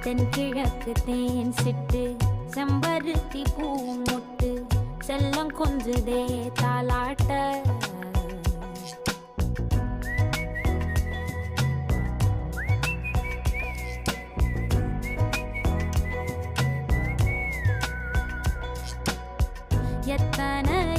தென்கிழக்கு தேன் சிட்டு செம்பருத்தி பூ முட்டு செல்லம் கொஞ்சுதே தாலாட்ட. எத்தனை